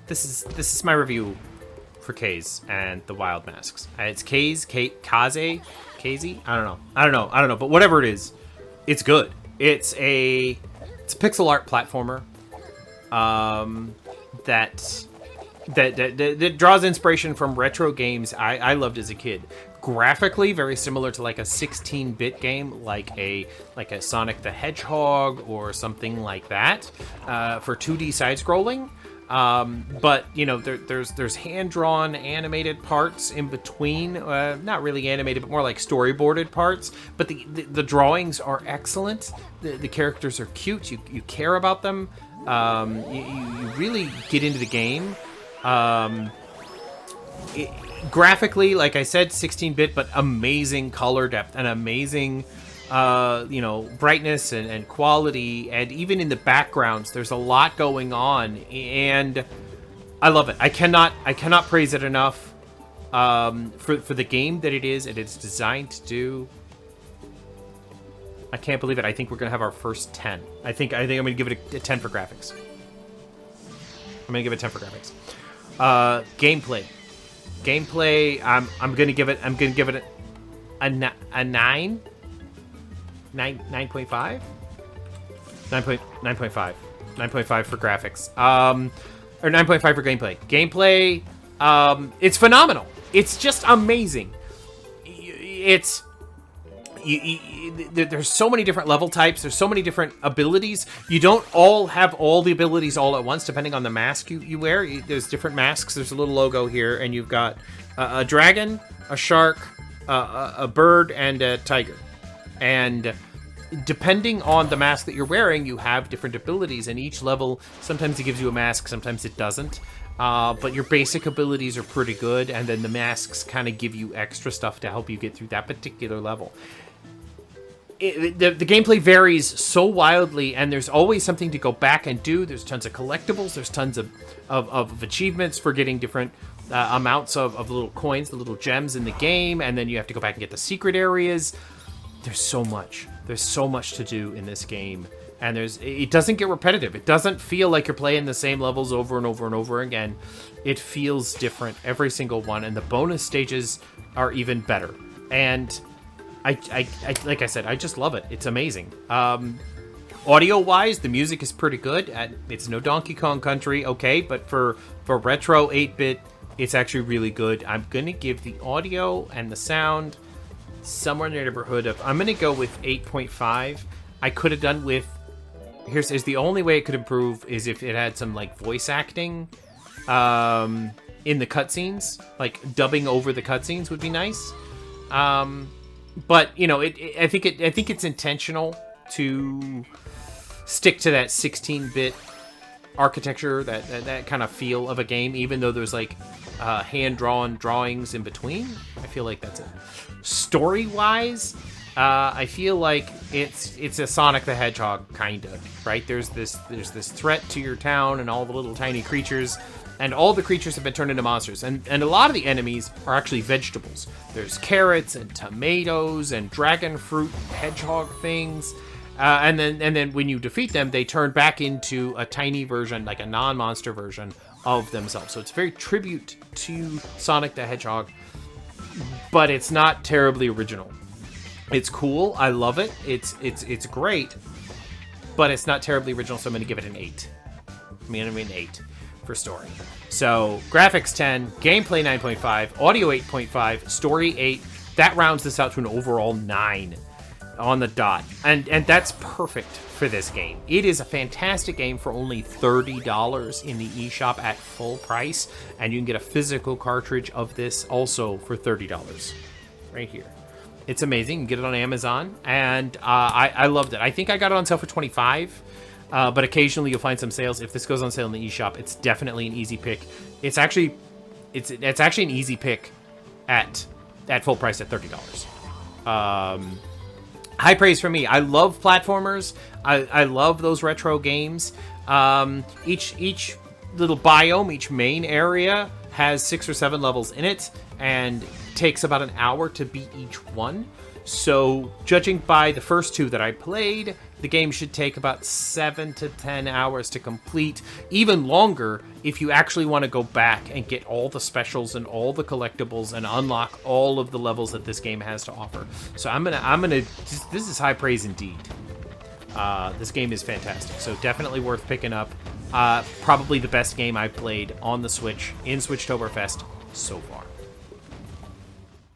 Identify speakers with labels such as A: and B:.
A: this is my review for Kaze and the Wild Masks. It's Kaze, Kaze. I don't know. But whatever it is, it's good. It's a pixel art platformer that draws inspiration from retro games I loved as a kid. Graphically, very similar to like a 16-bit game, like a Sonic the Hedgehog or something like that, for 2D side-scrolling. But you know, there's hand-drawn animated parts in between, not really animated, but more like storyboarded parts. But the drawings are excellent. The characters are cute. You care about them. You really get into the game. Graphically, like I said, 16-bit, but amazing color depth and amazing, brightness and quality. And even in the backgrounds, there's a lot going on, and I love it. I cannot praise it enough for the game that it is and it's designed to do. I can't believe it. I think we're gonna have our first 10. I think I'm gonna give it a 10 for graphics. I'm gonna give it 10 for graphics. Gameplay. I'm gonna give it a 9. 9.5. 9.5 for graphics. Or 9.5 for gameplay. Gameplay. It's phenomenal. It's just amazing. There's so many different level types. There's so many different abilities. You don't all have all the abilities all at once, depending on the mask you wear. There's different masks. There's a little logo here, and you've got a dragon, a shark, a bird, and a tiger. And depending on the mask that you're wearing, you have different abilities. And each level, sometimes it gives you a mask, sometimes it doesn't. But your basic abilities are pretty good, and then the masks kind of give you extra stuff to help you get through that particular level. The gameplay varies so wildly, and there's always something to go back and do. There's tons of collectibles. There's tons of achievements for getting different amounts of little coins, the little gems in the game, and then you have to go back and get the secret areas. There's so much. There's so much to do in this game, and it doesn't get repetitive. It doesn't feel like you're playing the same levels over and over and over again. It feels different every single one, and the bonus stages are even better. And I like I said, I just love it. It's amazing. Audio-wise, the music is pretty good. It's no Donkey Kong Country, okay, but for retro 8-bit, it's actually really good. I'm gonna give the audio and the sound somewhere in the neighborhood of, I'm gonna go with 8.5. I could have done with, here's the only way it could improve is if it had some like voice acting in the cutscenes, like dubbing over the cutscenes would be nice. But you know, I think it's intentional to stick to that 16-bit architecture, that kind of feel of a game, even though there's like hand-drawn drawings in between. I feel like that's it. Story-wise, I feel like it's a Sonic the Hedgehog kind of, right? There's this threat to your town and all the little tiny creatures. And all the creatures have been turned into monsters. And a lot of the enemies are actually vegetables. There's carrots and tomatoes and dragon fruit hedgehog things. And then when you defeat them, they turn back into a tiny version, like a non-monster version of themselves. So it's very tribute to Sonic the Hedgehog, but it's not terribly original. It's cool. I love it. It's great, but it's not terribly original, so I'm going to give it an 8. I'm going to give it an 8. For story. So graphics 10, gameplay 9.5, audio 8.5, story 8. That rounds this out to an overall 9 on the dot. And that's perfect for this game. It is a fantastic game for only $30 in the eShop at full price, and you can get a physical cartridge of this also for $30 right here. It's amazing. You can get it on Amazon, and I loved it. I think I got it on sale for $25. But occasionally you'll find some sales. If this goes on sale in the eShop, it's definitely an easy pick. It's actually an easy pick at full price at $30. High praise for me. I love platformers. I love those retro games. Each little biome, each main area has 6 or 7 levels in it, and takes about an hour to beat each one. So judging by the first 2 that I played the game should take about 7 to 10 hours to complete, even longer if you actually want to go back and get all the specials and all the collectibles and unlock all of the levels that this game has to offer. So I'm gonna this is high praise indeed. This game is fantastic, so definitely worth picking up. Probably the best game I've played on the Switch in Switchtoberfest so far.